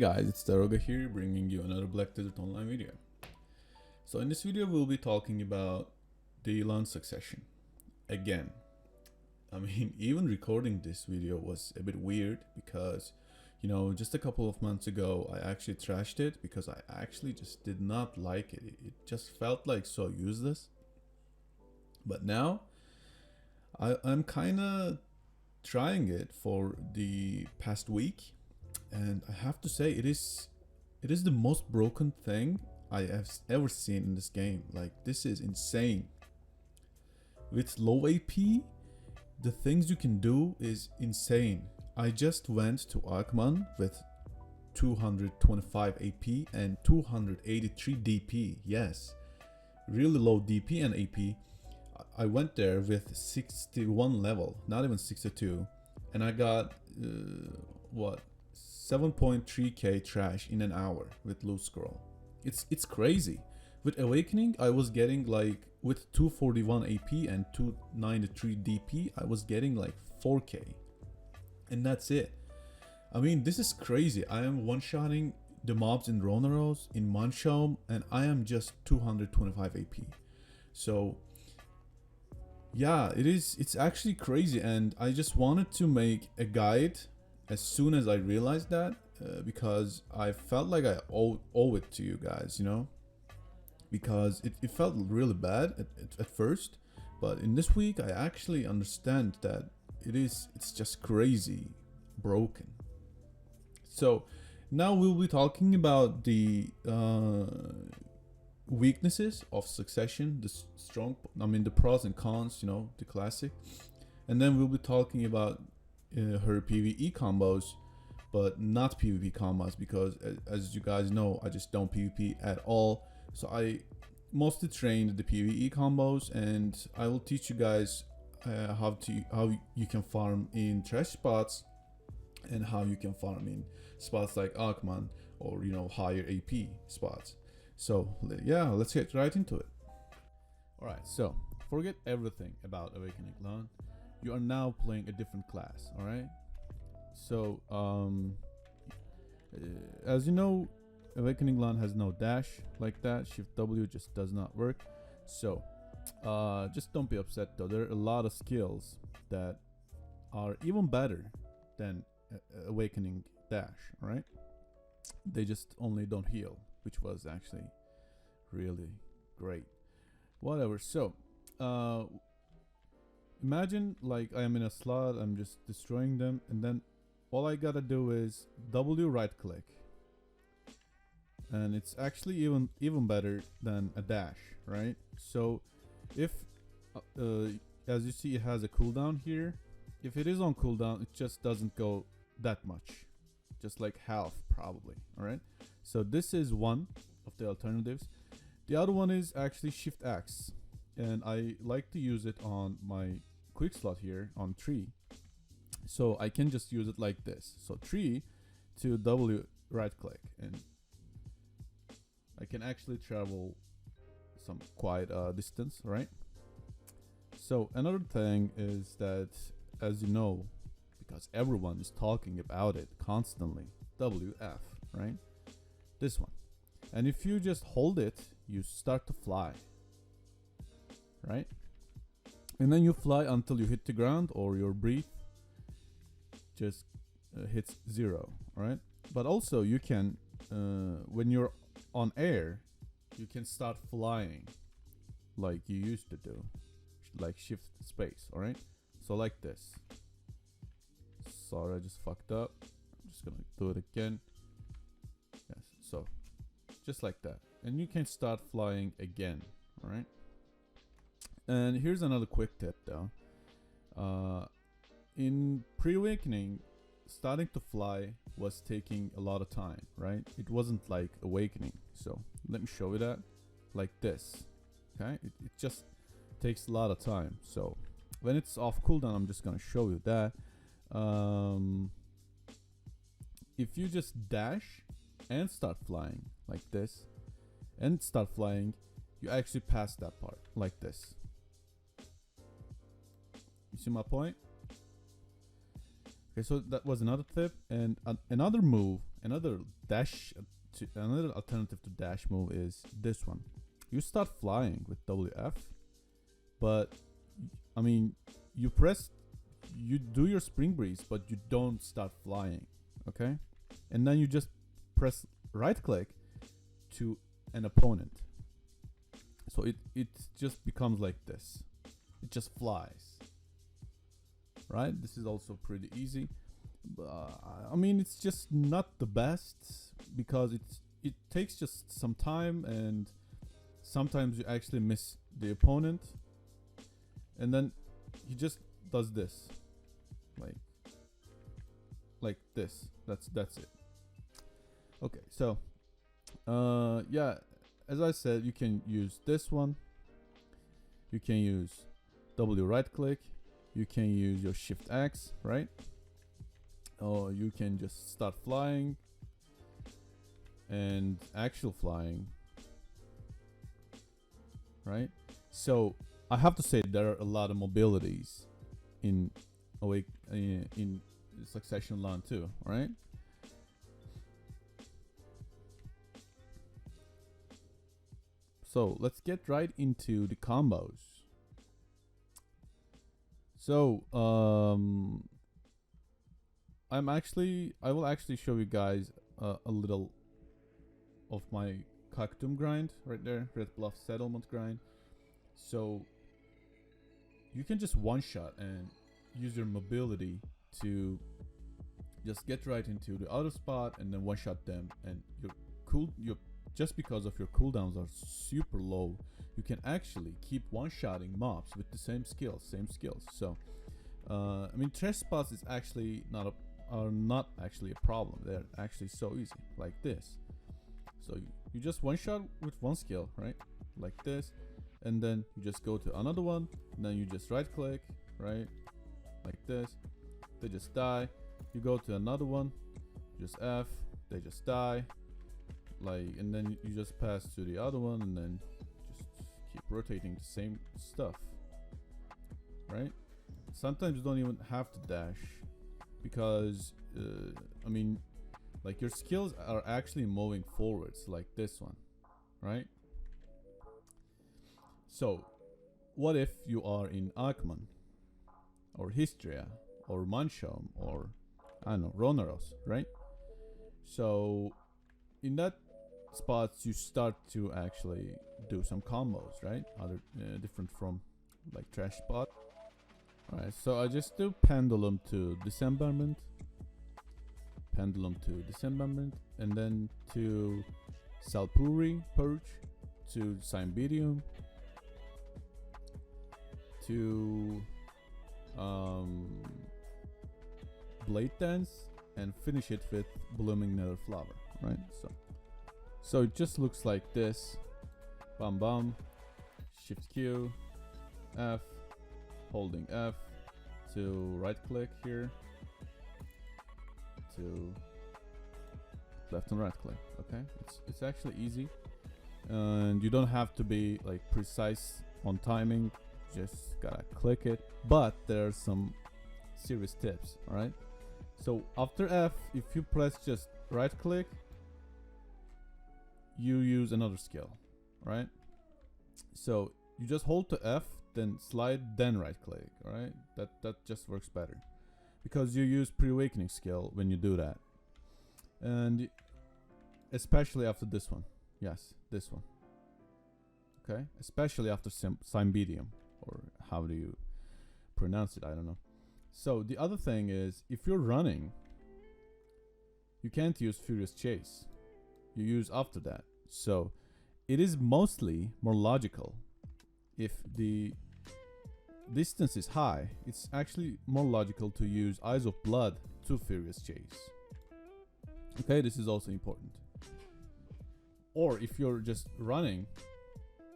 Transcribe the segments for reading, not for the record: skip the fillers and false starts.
guys, it's Daroga here, bringing you another Black Desert Online video. So in this video we'll be talking about the Lahn succession again. I mean, even recording this video was a bit weird because, you know, just a couple of months ago I actually trashed it because I actually just did not like it. It just felt like so useless. But now I'm kind of trying it for the past week, and I have to say it is the most broken thing I have ever seen in this game. Like, this is insane. With low AP, the things you can do is insane. I just went to Arkman with 225 AP and 283 DP. Yes, really low DP and AP. I went there with 61 level, not even 62, and I got what, 7.3k trash in an hour with loose scroll. It's crazy. With Awakening I was getting like, with 241 AP and 293 DP, I was getting like 4k, and that's it. I mean, this is crazy. I am one-shotting the mobs in Ronaros, in Manshom, and I am just 225 AP. So yeah, it's actually crazy, and I just wanted to make a guide as soon as I realized that, because I felt like I owe it to you guys, you know, because it felt really bad at first, but in this week I actually understand that it's just crazy broken. So now we'll be talking about the weaknesses of Succession, the pros and cons, you know, the classic, and then we'll be talking about her PvE combos, but not PvP combos, because as you guys know, I just don't PvP at all. So I mostly trained the PvE combos, and I will teach you guys how you can farm in trash spots and how you can farm in spots like Arkman, or, you know, higher AP spots. So yeah, let's get right into it. Alright, so forget everything about Awakening Lahn. You are now playing a different class, alright? So as you know, Awakening Lahn has no dash like that. Shift W just does not work. So just don't be upset though. There are a lot of skills that are even better than Awakening dash, alright? They just only don't heal, which was actually really great. Whatever. So imagine like I am in a slot, I'm just destroying them, and then all I gotta do is W right click, and it's actually even better than a dash, right? So if as you see, it has a cooldown here. If it is on cooldown, it just doesn't go that much, just like half probably. All right, so this is one of the alternatives. The other one is actually Shift X, and I like to use it on my quick slot here on 3, so I can just use it like this. So 3 to W right click, and I can actually travel some quite distance, right? So another thing is that, as you know, because everyone is talking about it constantly, WF, right? This one. And if you just hold it, you start to fly, right? And then you fly until you hit the ground, or your breath just hits 0, right? But also you can, when you're on air, you can start flying like you used to do, like shift space, all right? So like this. Sorry, I just fucked up. I'm just gonna do it again. Yes, so just like that, and you can start flying again, all right? And here's another quick tip though. In pre-awakening, starting to fly was taking a lot of time, right? It wasn't like awakening. So let me show you that, like this. Okay, it just takes a lot of time. So when it's off cooldown, I'm just gonna show you that. If you just dash and start flying like this, and start flying, you actually pass that part like this. You see my point? Okay, so that was another tip, and another move another another alternative to dash move is this one. You start flying with WF, but I mean, you do your spring breeze, but you don't start flying, okay? And then you just press right click to an opponent. So it just becomes like this. It just flies, right? This is also pretty easy. I mean, it's just not the best because it takes just some time, and sometimes you actually miss the opponent, and then he just does this, like this. That's it. Okay, so yeah, as I said, you can use this one. You can use W right click. You can use your Shift X, right? Or you can just start flying and actual flying, right? So I have to say there are a lot of mobilities in Succession Lahn too, right? So let's get right into the combos. So I will actually show you guys a little of my Kaktum grind right there, Red Bluff Settlement grind. So you can just one shot and use your mobility to just get right into the auto spot and then one shot them, and your just because of your cooldowns are super low, you can actually keep one shotting mobs with the same skills. So I mean, trash spots is actually are not actually a problem. They're actually so easy, like this. So you just one shot with one skill, right? Like this, and then you just go to another one, and then you just right click, right? Like this. They just die. You go to another one, just F, they just die. Like, and then you just pass to the other one, and then just keep rotating the same stuff, right? Sometimes you don't even have to dash, because I mean, like, your skills are actually moving forwards, like this one, right? So what if you are in Akman or Histria or Manshom or, I don't know, Ronaros, right? So in that spots you start to actually do some combos, right? Other different from like trash spot. Alright, so I just do pendulum to dismemberment, and then to Salpuri purge, to Cymbidium, to Blade Dance, and finish it with Blooming Nether Flower, right? So it just looks like this. Bam bam, Shift Q, F, holding F, to right click here, to left and right click. Okay, it's actually easy, and you don't have to be like precise on timing. Just gotta click it. But there are some serious tips. All right. So after F, if you press just right click, you use another skill, right? So you just hold to F, then slide, then right click, right? That just works better, because you use pre-awakening skill when you do that, and especially after this one. Yes, this one. Okay, especially after Cymbidium, or how do you pronounce it? I don't know. So the other thing is, if you're running, you can't use Furious Chase. You use after that. So it is mostly more logical. If the distance is high, it's actually more logical to use Eyes of Blood to Furious Chase. Okay, this is also important. Or if you're just running,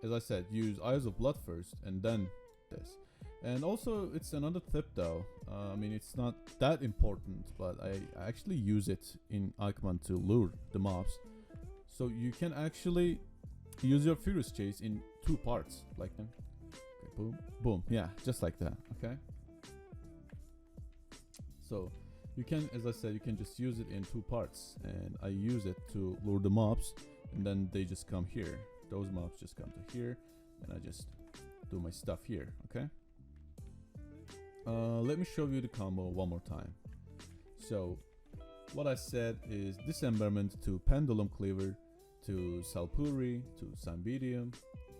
as I said, use Eyes of Blood first and then this. And also, it's another tip though. I mean, it's not that important, but I actually use it in Aikman to lure the mobs. So you can actually use your Furious Chase in two parts, like okay, boom, boom, yeah, just like that. Okay. So you can, as I said, you can just use it in 2 parts, and I use it to lure the mobs, and then they just come here. Those mobs just come to here, and I just do my stuff here. Okay. Let me show you the combo one more time. So what I said is dismemberment to pendulum cleaver to Salpuri to Cymbidium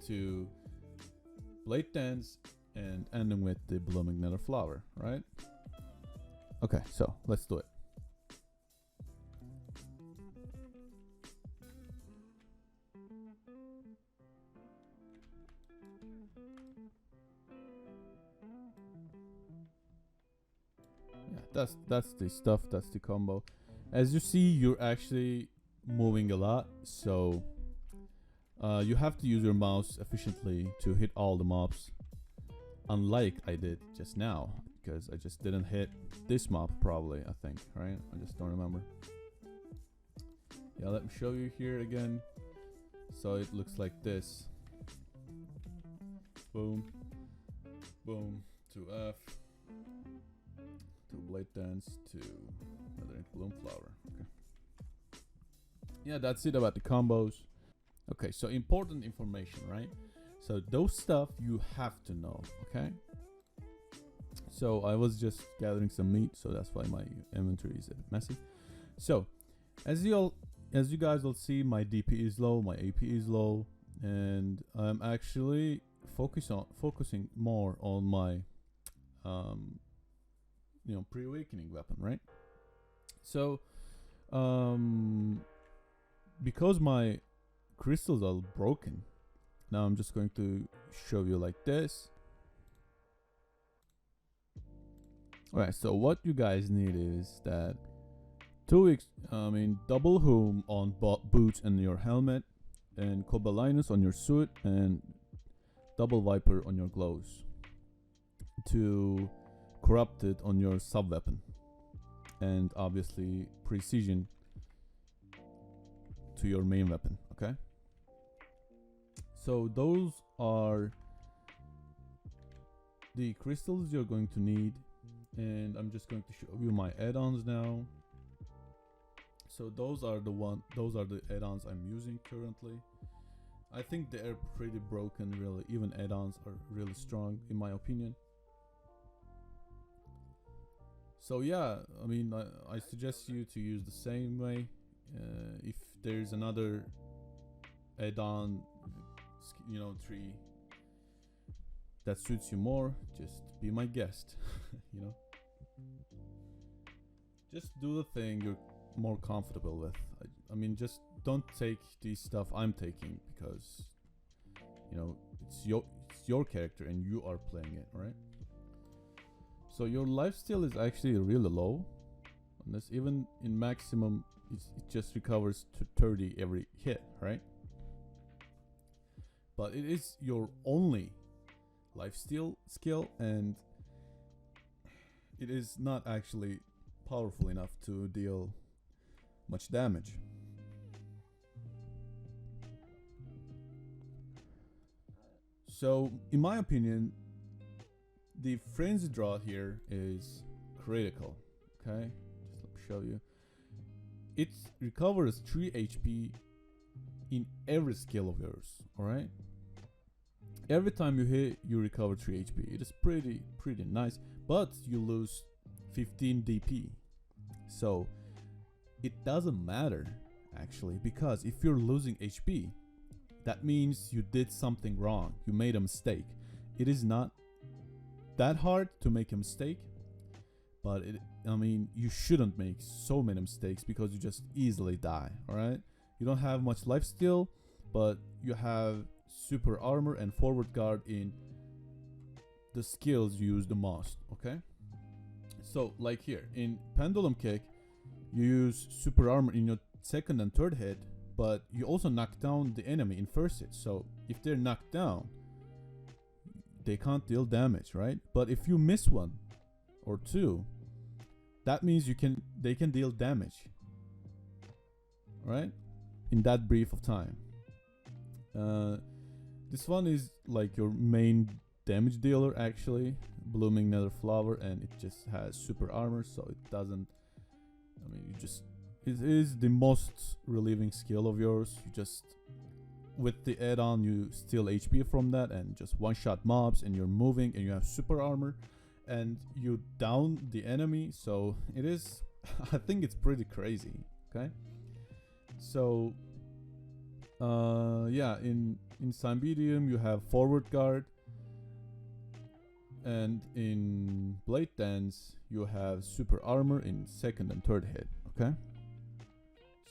to blade dance, and ending with the blooming nether flower, right? Okay, so let's do it. Yeah, that's the stuff, that's the combo. As you see, you're actually moving a lot, so you have to use your mouse efficiently to hit all the mobs, unlike I did just now, because I just didn't hit this mob probably, I think, right? I just don't remember. Yeah, let me show you here again. So it looks like this. Boom, boom, to F, to blade dance, to another bloom flower. Okay. Yeah, that's it about the combos. Okay, so important information, right? So those stuff you have to know, okay? So I was just gathering some meat, so that's why my inventory is a bit messy. So as you guys will see, my DP is low, my AP is low, and I'm actually focusing more on my pre-awakening weapon, right? So because my crystals are broken, now I'm just going to show you like this. Alright, so what you guys need is that double home on boots and your helmet, and Cobalinus on your suit, and double viper on your gloves, to corrupted on your sub weapon, and obviously precision to your main weapon. Okay, so those are the crystals you're going to need, and I'm just going to show you my add-ons now. So those are the add-ons I'm using currently. I think they are pretty broken, really. Even add-ons are really strong in my opinion. So yeah, I mean, I suggest you to use the same way. If there's another add-on, tree that suits you more, just be my guest. Just do the thing you're more comfortable with. I mean, just don't take the stuff I'm taking, because it's your character and you are playing it, right? So your lifesteal is actually really low, unless even in maximum it just recovers to 30 every hit, right? But it is your only lifesteal skill, and it is not actually powerful enough to deal much damage. So in my opinion, the frenzy draw here is critical. Okay, just let me show you. It recovers 3 HP in every skill of yours. All right, every time you hit, you recover 3 HP. It is pretty nice, but you lose 15 DP. So it doesn't matter actually, because if you're losing HP, that means you did something wrong. You made a mistake. It is not that hard to make a mistake, but you shouldn't make so many mistakes, because you just easily die. All right, you don't have much life steal, but you have super armor and forward guard in the skills you use the most. Okay, so like here in pendulum kick, you use super armor in your second and third hit, but you also knock down the enemy in first hit. So if they're knocked down, they can't deal damage, right? But if you miss one or two, that means they can deal damage, right? In that brief of time. This one is like your main damage dealer actually, blooming nether flower, and it just has super armor, so it doesn't I mean, it is the most relieving skill of yours. You just, with the add-on, you steal HP from that and just one-shot mobs, and you're moving, and you have super armor, and you down the enemy. So it is, I think it's pretty crazy. Okay, so yeah, in Cymbidium you have forward guard, and in Blade Dance you have super armor in second and third hit. Okay,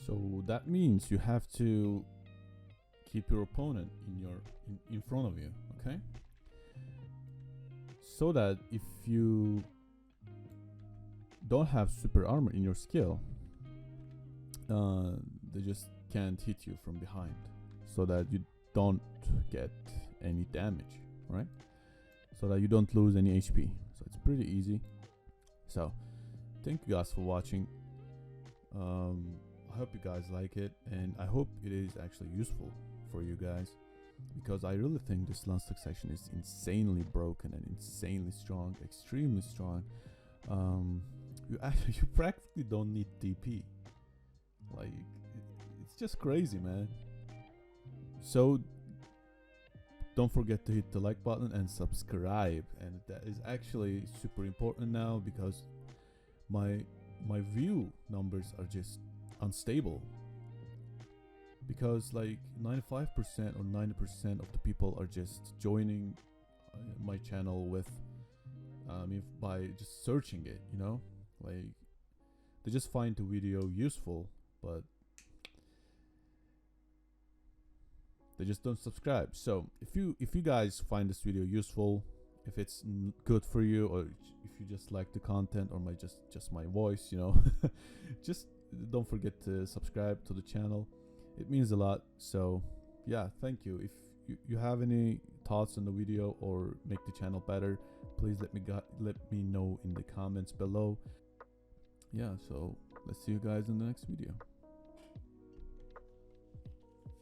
so that means you have to keep your opponent in front of you. Okay, so that if you don't have super armor in your skill, they just can't hit you from behind, so that you don't get any damage, right? So that you don't lose any HP. So it's pretty easy. So thank you guys for watching. I hope you guys like it, and I hope it is actually useful for you guys, because I really think this Lahn succession is insanely broken and insanely strong, extremely strong. You practically don't need DP. Like, it's just crazy, man. So don't forget to hit the like button and subscribe, and that is actually super important now, because my view numbers are just unstable, because like 95% or 90% of the people are just joining my channel with by just searching it, you know, like they just find the video useful, but they just don't subscribe. So if you guys find this video useful, if it's good for you, or if you just like the content or just my voice, you know, just don't forget to subscribe to the channel. It means a lot. So yeah, thank you. If you have any thoughts on the video or make the channel better, please let me know in the comments below. Yeah, so let's see you guys in the next video.